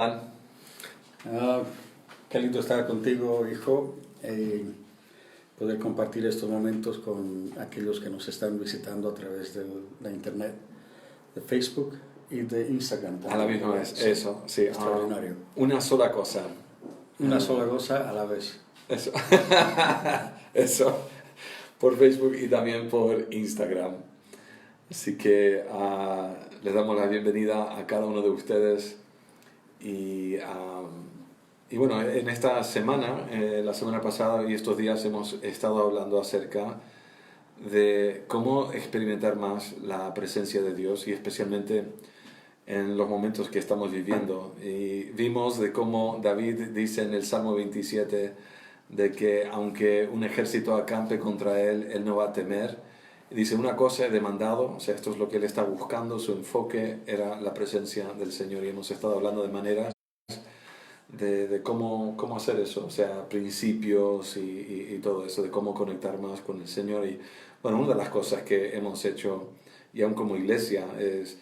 Ah, Ah, qué lindo estar contigo, hijo, poder compartir estos momentos con aquellos que nos están visitando a través de la internet, de Facebook y de Instagram a la también. misma vez, Sí, eso, sí. extraordinario. Una sola cosa. Una sola cosa a la vez. Eso. Eso. Por Facebook y también por Instagram. Así que les damos la bienvenida a cada uno de ustedes. Y bueno, en esta semana, la semana pasada y estos días hemos estado hablando acerca de cómo experimentar más la presencia de Dios y especialmente en los momentos que estamos viviendo. Y vimos de cómo David dice en el Salmo 27 de que aunque un ejército acampe contra él, él no va a temer. Dice, una cosa he demandado, o sea, esto es lo que él está buscando, su enfoque era la presencia del Señor. Y hemos estado hablando de maneras de cómo hacer eso, o sea, principios y todo eso, de cómo conectar más con el Señor. Y bueno, una de las cosas que hemos hecho, y aún como iglesia, es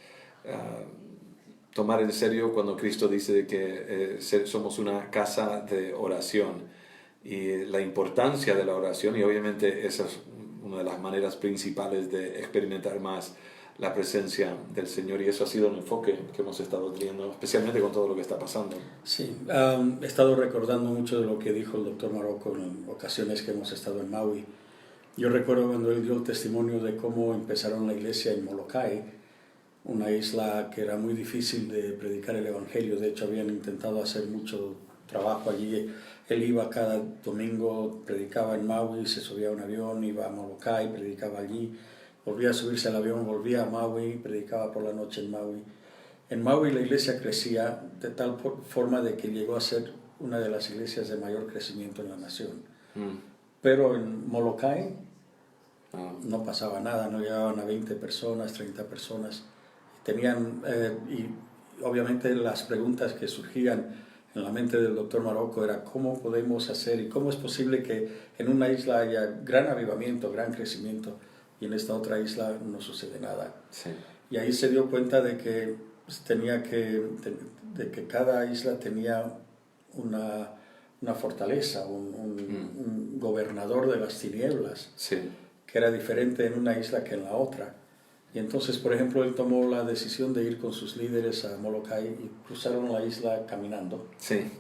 tomar en serio cuando Cristo dice de que somos una casa de oración y la importancia de la oración, y obviamente esa es una de las maneras principales de experimentar más la presencia del Señor, y eso ha sido un enfoque que hemos estado teniendo, especialmente con todo lo que está pasando. Sí, he estado recordando mucho de lo que dijo el doctor Marocco en ocasiones que hemos estado en Maui. Yo recuerdo cuando él dio el testimonio de cómo empezaron la iglesia en Molokai, una isla que era muy difícil de predicar el evangelio. De hecho, habían intentado hacer mucho trabajo allí. Él iba cada domingo, predicaba en Maui, se subía a un avión, iba a Molokai, predicaba allí, volvía a subirse al avión, volvía a Maui, predicaba por la noche en Maui. En Maui la iglesia crecía de tal forma de que llegó a ser una de las iglesias de mayor crecimiento en la nación. Pero en Molokai no pasaba nada, no llegaban a 20 personas, 30 personas. Tenían, y obviamente las preguntas que surgían en la mente del doctor Marocco era cómo podemos hacer y cómo es posible que en una isla haya gran avivamiento, gran crecimiento y en esta otra isla no sucede nada. Sí. Y ahí se dio cuenta de que de que cada isla tenía una fortaleza, un gobernador de las tinieblas, Sí. que era diferente en una isla que en la otra. Y entonces, por ejemplo, él tomó la decisión de ir con sus líderes a Molokai y cruzaron la isla caminando. Sí.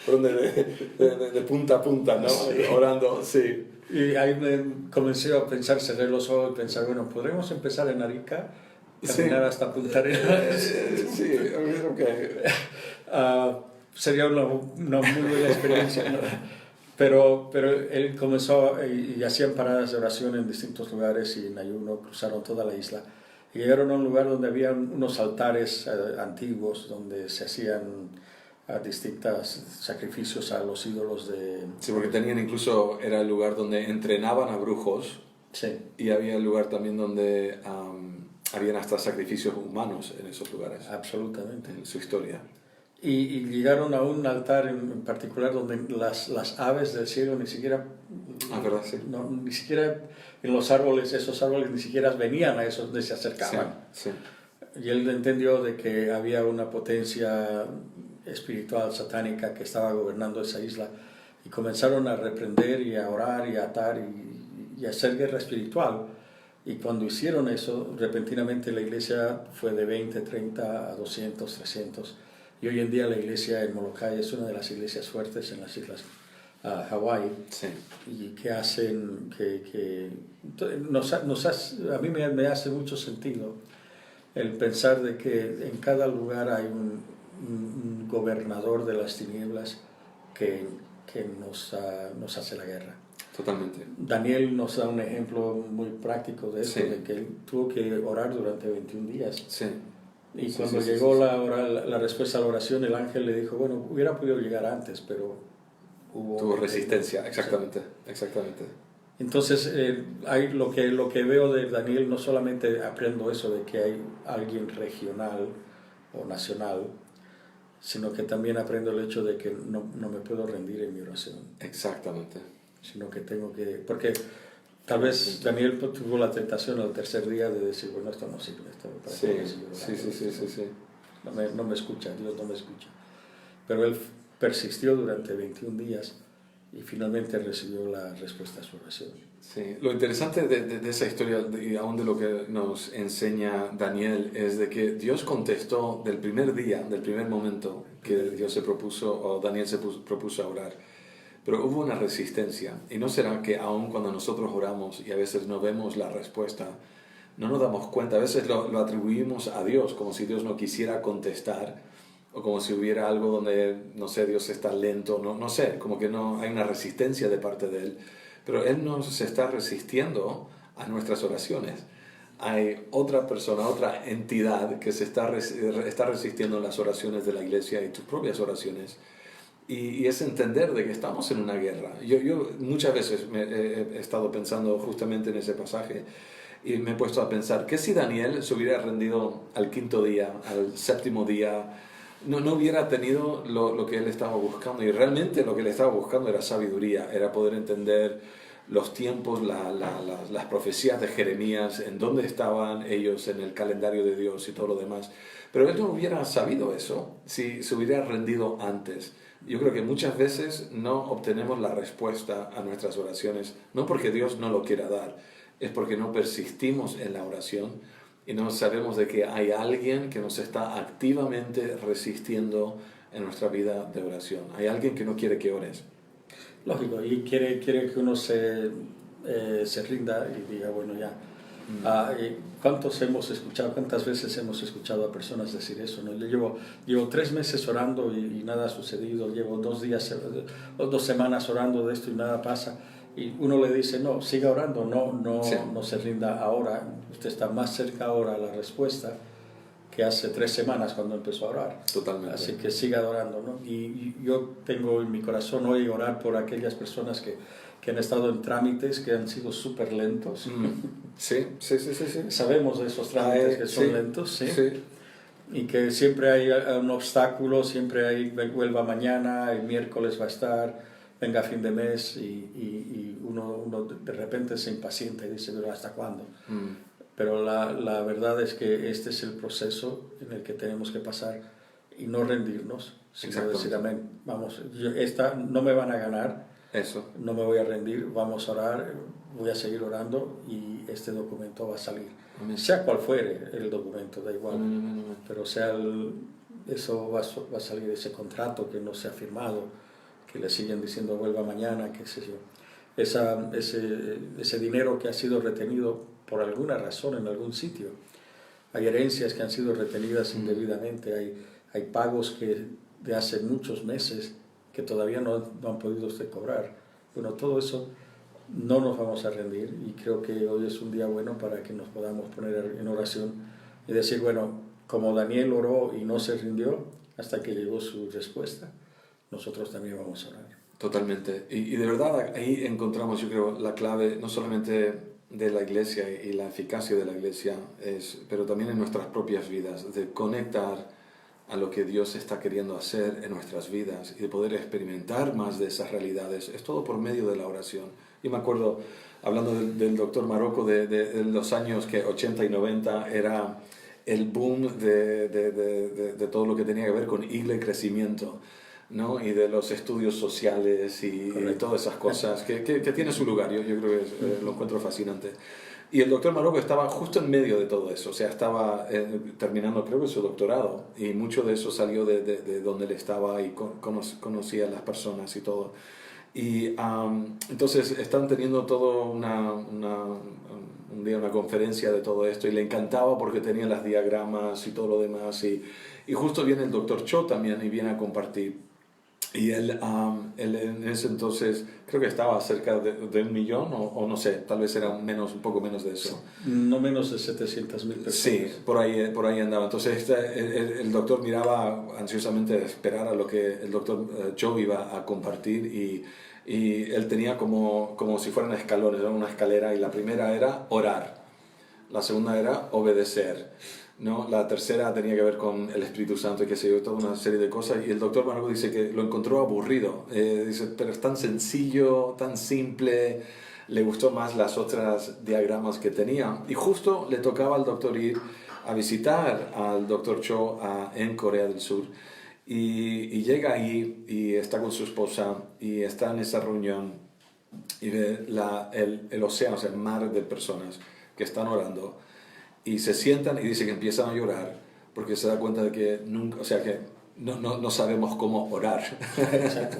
de punta a punta, ¿no? Sí. Orando, sí. Y ahí me comencé a pensar, cerré los ojos y pensar, bueno, ¿podremos empezar en Arica? Caminar hasta Punta Arenas. Sí, ok. Sería una muy buena experiencia, ¿no? Pero él comenzó y hacían paradas de oración en distintos lugares y en ayuno cruzaron toda la isla. Y llegaron a un lugar donde había unos altares antiguos donde se hacían distintos sacrificios a los ídolos de... Sí, porque tenían incluso, era el lugar donde entrenaban a brujos. Sí. Y había el lugar también donde habían hasta sacrificios humanos en esos lugares. Absolutamente. En su historia. Y llegaron a un altar en particular donde las aves del cielo ni siquiera... ¿Verdad? Sí. No, ni siquiera en los árboles, esos árboles ni siquiera venían a esos donde se acercaban. Sí, sí. Y él entendió de que había una potencia espiritual satánica que estaba gobernando esa isla. Y comenzaron a reprender y a orar y a atar y a hacer guerra espiritual. Y cuando hicieron eso, repentinamente la iglesia fue de 20, 30 a 200, 300. Y hoy en día la iglesia en Molokai es una de las iglesias fuertes en las islas Hawái. Sí. Y que hacen a mí me hace mucho sentido el pensar de que en cada lugar hay un gobernador de las tinieblas que nos hace la guerra. Totalmente. Daniel nos da un ejemplo muy práctico de eso, Sí. de que él tuvo que orar durante 21 días. Sí. Y Sí, cuando sí, llegó sí. La respuesta a la oración, el ángel le dijo, bueno, hubiera podido llegar antes, pero Tuvo resistencia, exactamente. Sí. Exactamente. Entonces, lo que veo de Daniel, no solamente aprendo eso de que hay alguien regional o nacional, sino que también aprendo el hecho de que no me puedo rendir en mi oración. Exactamente. Sino que tengo que... Porque tal vez Daniel tuvo la tentación al tercer día de decir, bueno, esto no sirve, esto me parece que Sí. no me escucha, Dios no me escucha. Pero él persistió durante 21 días y finalmente recibió la respuesta a su oración. Sí, lo interesante de esa historia y aún de lo que nos enseña Daniel es de que Dios contestó del primer día, del primer momento que Dios se propuso o Daniel se propuso a orar. Pero hubo una resistencia y no será que aún cuando nosotros oramos y a veces no vemos la respuesta, no nos damos cuenta, a veces lo atribuimos a Dios como si Dios no quisiera contestar o como si hubiera algo donde, no sé, Dios está lento, no sé, como que no hay una resistencia de parte de Él. Pero Él no se está resistiendo a nuestras oraciones. Hay otra persona, otra entidad que está resistiendo las oraciones de la iglesia y tus propias oraciones. Y es entender de que estamos en una guerra. Yo muchas veces he estado pensando justamente en ese pasaje y me he puesto a pensar, ¿qué si Daniel se hubiera rendido al 5.º día, al 7.º día? No hubiera tenido lo que él estaba buscando, y realmente lo que él estaba buscando era sabiduría, era poder entender los tiempos, las profecías de Jeremías, en dónde estaban ellos en el calendario de Dios y todo lo demás. Pero él no hubiera sabido eso si se hubiera rendido antes. Yo creo que muchas veces no obtenemos la respuesta a nuestras oraciones, no porque Dios no lo quiera dar, es porque no persistimos en la oración y no sabemos de que hay alguien que nos está activamente resistiendo en nuestra vida de oración. Hay alguien que no quiere que ores. Lógico, y quiere que uno se rinda y diga, bueno, ya. ¿Cuántas veces hemos escuchado a personas decir eso? ¿No? Yo llevo 3 meses orando y nada ha sucedido, llevo 2 semanas orando de esto y nada pasa. Y uno le dice, no, siga orando, no se rinda ahora, usted está más cerca ahora a la respuesta que hace 3 semanas cuando empezó a orar. Totalmente. Así que siga orando, ¿no? Y yo tengo en mi corazón hoy orar por aquellas personas que han estado en trámites que han sido súper lentos. Sí. Sabemos de esos trámites que son lentos, ¿sí? Y que siempre hay un obstáculo, siempre hay, vuelva mañana, el miércoles va a estar, venga fin de mes, y uno de repente se impacienta y dice, pero ¿hasta cuándo? Pero la verdad es que este es el proceso en el que tenemos que pasar y no rendirnos, sino decir, amén, vamos, esta no me van a ganar, no me voy a rendir, vamos a orar, voy a seguir orando y este documento va a salir. Amén. Sea cual fuere el documento, da igual, pero sea eso va a salir, ese contrato que no se ha firmado, que le siguen diciendo vuelva mañana, qué sé yo. Ese dinero que ha sido retenido por alguna razón en algún sitio. Hay herencias que han sido retenidas indebidamente, hay pagos que de hace muchos meses que todavía no han podido cobrar. Bueno, todo eso no nos vamos a rendir y creo que hoy es un día bueno para que nos podamos poner en oración y decir, bueno, como Daniel oró y no se rindió hasta que llegó su respuesta, nosotros también vamos a orar. Totalmente. Y de verdad ahí encontramos, yo creo, la clave no solamente de la iglesia y la eficacia de la iglesia, pero también en nuestras propias vidas, de conectar a lo que Dios está queriendo hacer en nuestras vidas y de poder experimentar más de esas realidades. Es todo por medio de la oración. Yo me acuerdo, hablando del doctor Marocco, de los años 80 y 90, era el boom de todo lo que tenía que ver con isla y crecimiento, ¿no? Y de los estudios sociales y todas esas cosas que tiene su lugar. Yo creo que lo encuentro fascinante. Y el doctor Marocco estaba justo en medio de todo eso, o sea, estaba terminando, creo que su doctorado, y mucho de eso salió de donde él estaba y conocía a las personas y todo. Y entonces están teniendo todo un día una conferencia de todo esto, y le encantaba porque tenía las diagramas y todo lo demás, y justo viene el doctor Cho también y viene a compartir. Y él en ese entonces creo que estaba cerca de 1 millón o no sé, tal vez era un poco menos de eso. No menos de 700,000 personas. Sí, por ahí andaba. Entonces el doctor miraba ansiosamente a esperar a lo que el doctor Joe iba a compartir, y él tenía como si fueran escalones, era una escalera, y la primera era orar, la segunda era obedecer, ¿no? La tercera tenía que ver con el Espíritu Santo y qué sé yo, toda una serie de cosas. Y el doctor Marocco dice que lo encontró aburrido. Dice, pero es tan sencillo, tan simple. Le gustó más las otras diagramas que tenía. Y justo le tocaba al doctor ir a visitar al Dr. Cho en Corea del Sur. Y llega ahí y está con su esposa y está en esa reunión y ve el océano, o sea, el mar de personas que están orando y se sientan y dice que empiezan a llorar porque se da cuenta de que nunca, o sea, que no sabemos cómo orar. Exacto.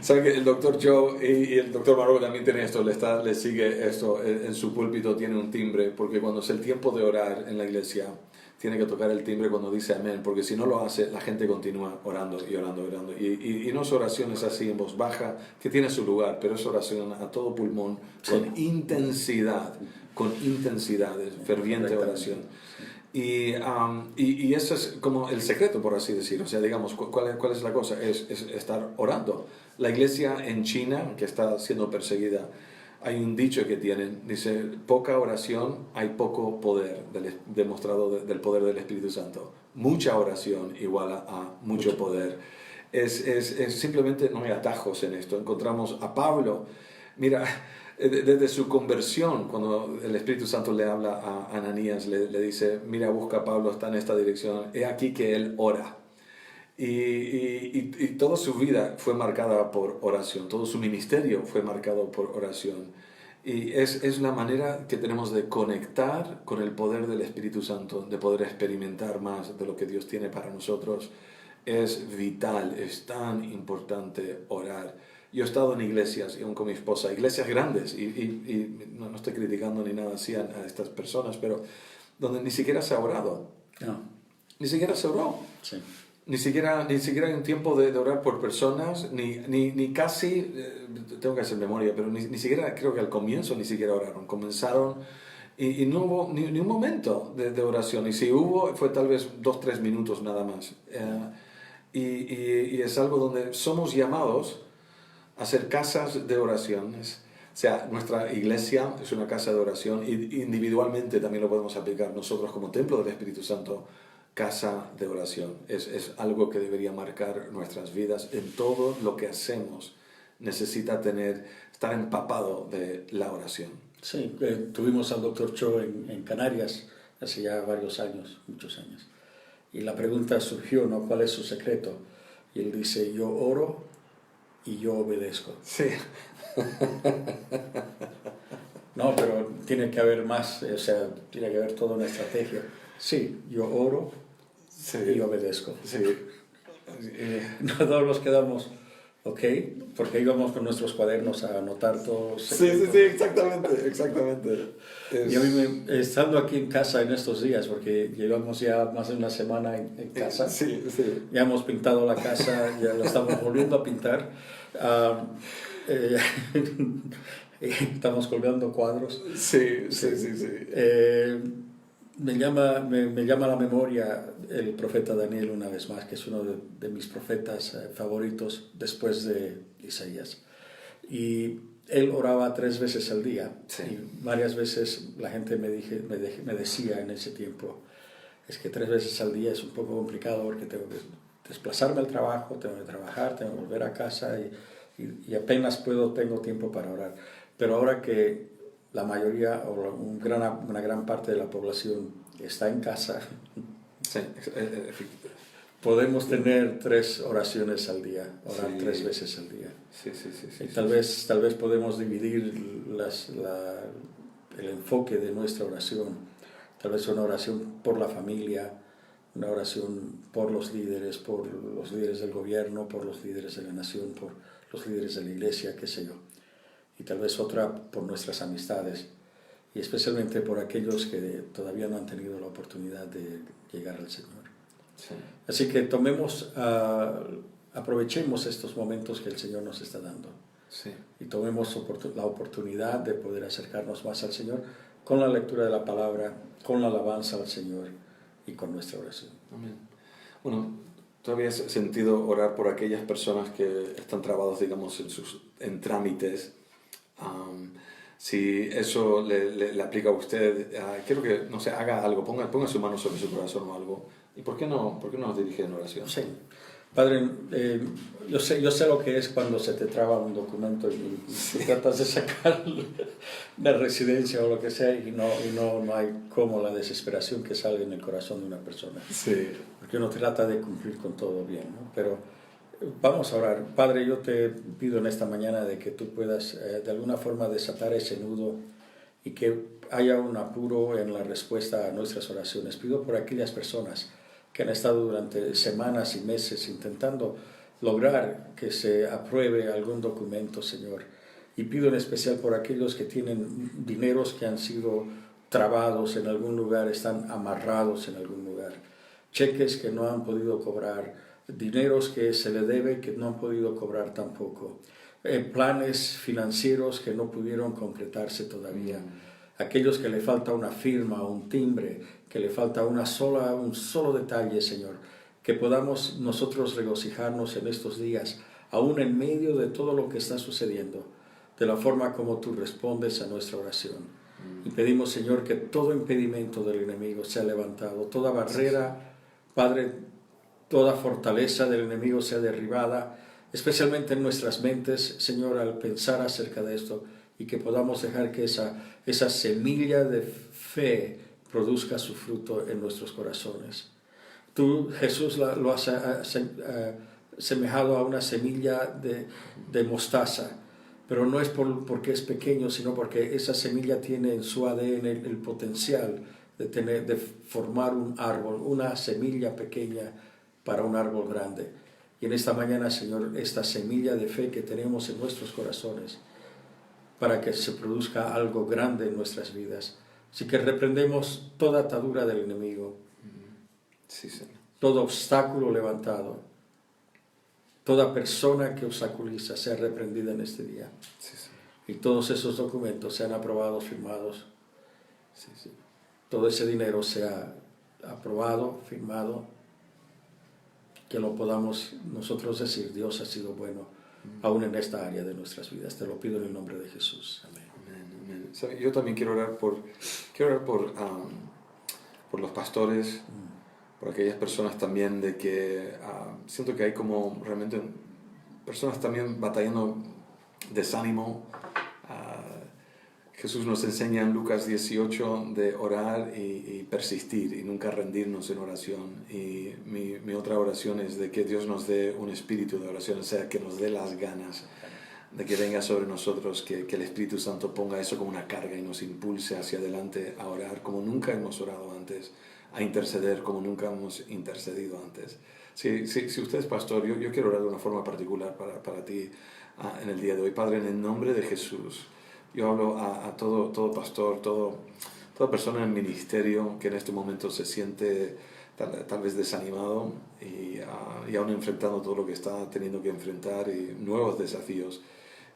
Sabe que el doctor Joe y el doctor Marrocco también tienen esto, le sigue esto, en su púlpito tiene un timbre, porque cuando es el tiempo de orar en la iglesia, tiene que tocar el timbre cuando dice amén, porque si no lo hace, la gente continúa orando y orando y orando. Y no es oraciones así en voz baja, que tiene su lugar, pero es oración a todo pulmón, con intensidad, ferviente oración. Y eso es como el secreto, por así decir. O sea, digamos, ¿cuál es la cosa? Es estar orando. La iglesia en China, que está siendo perseguida, hay un dicho que tienen, dice, poca oración, hay poco poder demostrado del poder del Espíritu Santo. Mucha oración igual a mucho poder. Es simplemente, no hay atajos en esto. Encontramos a Pablo, mira, desde su conversión, cuando el Espíritu Santo le habla a Ananías, le dice, mira, busca a Pablo, está en esta dirección, he aquí que él ora. Y toda su vida fue marcada por oración, todo su ministerio fue marcado por oración. Y es la manera que tenemos de conectar con el poder del Espíritu Santo, de poder experimentar más de lo que Dios tiene para nosotros. Es vital, es tan importante orar. Yo he estado en iglesias, y aún con mi esposa, iglesias grandes, y no estoy criticando ni nada así a estas personas, pero donde ni siquiera se ha orado. No. Ni siquiera se oró. Sí. Ni siquiera hay un tiempo de orar por personas, ni casi, tengo que hacer memoria, pero ni siquiera, creo que al comienzo ni siquiera oraron. Comenzaron y no hubo ni un momento de oración. Y si hubo, fue tal vez 2-3 minutos nada más. Y es algo donde somos llamados a hacer casas de oraciones. O sea, nuestra iglesia es una casa de oración y individualmente también lo podemos aplicar nosotros como templo del Espíritu Santo. Casa de oración. Es algo que debería marcar nuestras vidas. En todo lo que hacemos necesita estar empapado de la oración. Sí, tuvimos al Dr. Cho en Canarias hace ya varios años, muchos años. Y la pregunta surgió, ¿no? ¿Cuál es su secreto? Y él dice, yo oro y yo obedezco. Sí. No, pero tiene que haber más, o sea, tiene que haber toda una estrategia. Sí, yo oro y obedezco. Sí. No todos nos quedamos, ok, porque íbamos con nuestros cuadernos a anotar todo. Sí, exactamente. Y a mí, estando aquí en casa en estos días, porque llevamos ya más de una semana en casa, sí. Ya hemos pintado la casa, ya la estamos volviendo a pintar. Estamos colgando cuadros. Sí. Me llama a la memoria el profeta Daniel una vez más, que es uno de mis profetas favoritos después de Isaías. Y él oraba 3 veces al día. Sí. Y varias veces la gente me decía en ese tiempo, es que 3 veces al día es un poco complicado porque tengo que desplazarme al trabajo, tengo que trabajar, tengo que volver a casa y apenas tengo tiempo para orar. Pero ahora que la mayoría o una gran parte de la población está en casa, sí. Podemos tener 3 oraciones al día, orar 3 veces al día. Sí. Y tal vez podemos dividir el enfoque de nuestra oración. Tal vez una oración por la familia, una oración por los líderes del gobierno, por los líderes de la nación, por los líderes de la iglesia, qué sé yo. Y tal vez otra por nuestras amistades, y especialmente por aquellos que todavía no han tenido la oportunidad de llegar al Señor. Sí. Así que aprovechemos estos momentos que el Señor nos está dando. Sí. Y tomemos la oportunidad de poder acercarnos más al Señor con la lectura de la palabra, con la alabanza al Señor y con nuestra oración. Amén. Bueno, ¿tú habías sentido orar por aquellas personas que están trabados, digamos, en trámites? Si eso le aplica a usted, quiero que, no sé, haga algo, ponga su mano sobre su corazón o algo. ¿Y por qué no nos dirige en oración? Sí. Padre, yo sé lo que es cuando se te traba un documento y tratas de sacar la residencia o lo que sea y no hay como la desesperación que sale en el corazón de una persona. Sí. Porque uno trata de cumplir con todo bien, ¿no? Pero vamos a orar. Padre, yo te pido en esta mañana de que tú puedas de alguna forma desatar ese nudo y que haya un apuro en la respuesta a nuestras oraciones. Pido por aquellas personas que han estado durante semanas y meses intentando lograr que se apruebe algún documento, Señor. Y pido en especial por aquellos que tienen dineros que han sido trabados en algún lugar, están amarrados en algún lugar, cheques que no han podido cobrar, dineros que se le debe que no han podido cobrar tampoco, planes financieros que no pudieron concretarse todavía. Aquellos que le falta una firma, un timbre, que le falta un solo detalle, Señor, que podamos nosotros regocijarnos en estos días, aún en medio de todo lo que está sucediendo, de la forma como tú respondes a nuestra oración. Y pedimos, Señor, que todo impedimento del enemigo sea levantado, toda barrera, Padre, toda fortaleza del enemigo sea derribada, especialmente en nuestras mentes, Señor, al pensar acerca de esto, y que podamos dejar que esa semilla de fe produzca su fruto en nuestros corazones. Tú, Jesús, lo has asemejado a una semilla de mostaza, pero no es porque es pequeño, sino porque esa semilla tiene en su ADN el potencial de formar un árbol, una semilla pequeña para un árbol grande. Y en esta mañana, Señor, esta semilla de fe que tenemos en nuestros corazones, para que se produzca algo grande en nuestras vidas. Así que reprendemos toda atadura del enemigo, Sí, Señor. todo obstáculo levantado, toda persona que obstaculiza sea reprendida en este día. Sí, Señor. Y todos esos documentos sean aprobados, firmados. Sí, sí. Todo ese dinero sea aprobado, firmado, que lo podamos nosotros decir, Dios ha sido bueno, aún en esta área de nuestras vidas. Te lo pido en el nombre de Jesús. Amén. Amén, amén. ¿Sabe? Yo también quiero orar por los pastores, por aquellas personas también de que siento que hay como realmente personas también batallando desánimo. Jesús nos enseña en Lucas 18 de orar y persistir y nunca rendirnos en oración. Y mi otra oración es de que Dios nos dé un espíritu de oración, o sea, que nos dé las ganas de que venga sobre nosotros, que el Espíritu Santo ponga eso como una carga y nos impulse hacia adelante a orar como nunca hemos orado antes, a interceder como nunca hemos intercedido antes. Si usted es pastor, yo quiero orar de una forma particular para ti en el día de hoy. Padre, en el nombre de Jesús, yo hablo a todo pastor, toda persona en ministerio que en este momento se siente tal vez desanimado y aún enfrentando todo lo que está teniendo que enfrentar y nuevos desafíos.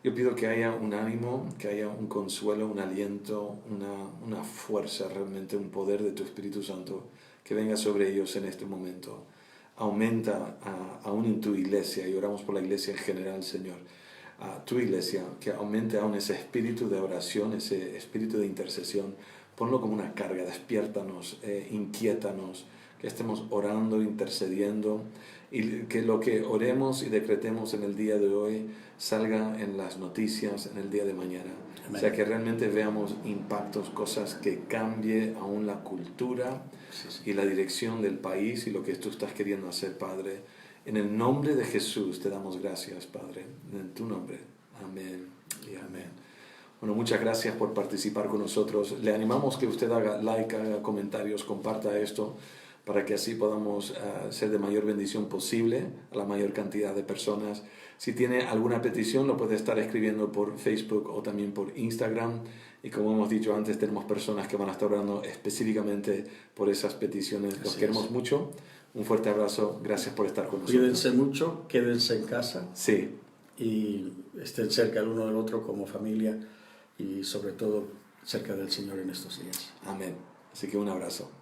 Yo pido que haya un ánimo, que haya un consuelo, un aliento, una fuerza, realmente un poder de tu Espíritu Santo que venga sobre ellos en este momento. Aumenta aún en tu iglesia, y oramos por la iglesia en general, Señor, a tu iglesia, que aumente aún ese espíritu de oración, ese espíritu de intercesión. Ponlo como una carga, despiértanos, inquiétanos, que estemos orando, intercediendo, y que lo que oremos y decretemos en el día de hoy salga en las noticias en el día de mañana. Amén. O sea, que realmente veamos impactos, cosas que cambie aún la cultura y la dirección del país y lo que tú estás queriendo hacer, Padre. En el nombre de Jesús te damos gracias, Padre, en tu nombre. Amén y amén. Bueno, muchas gracias por participar con nosotros. Le animamos que usted haga like, haga comentarios, comparta esto, para que así podamos ser de mayor bendición posible a la mayor cantidad de personas. Si tiene alguna petición, lo puede estar escribiendo por Facebook o también por Instagram. Y como hemos dicho antes, tenemos personas que van a estar orando específicamente por esas peticiones. Los queremos mucho. Un fuerte abrazo. Gracias por estar con nosotros. Cuídense mucho, quédense en casa. Sí. Y estén cerca el uno del otro como familia y sobre todo cerca del Señor en estos días. Amén. Así que un abrazo.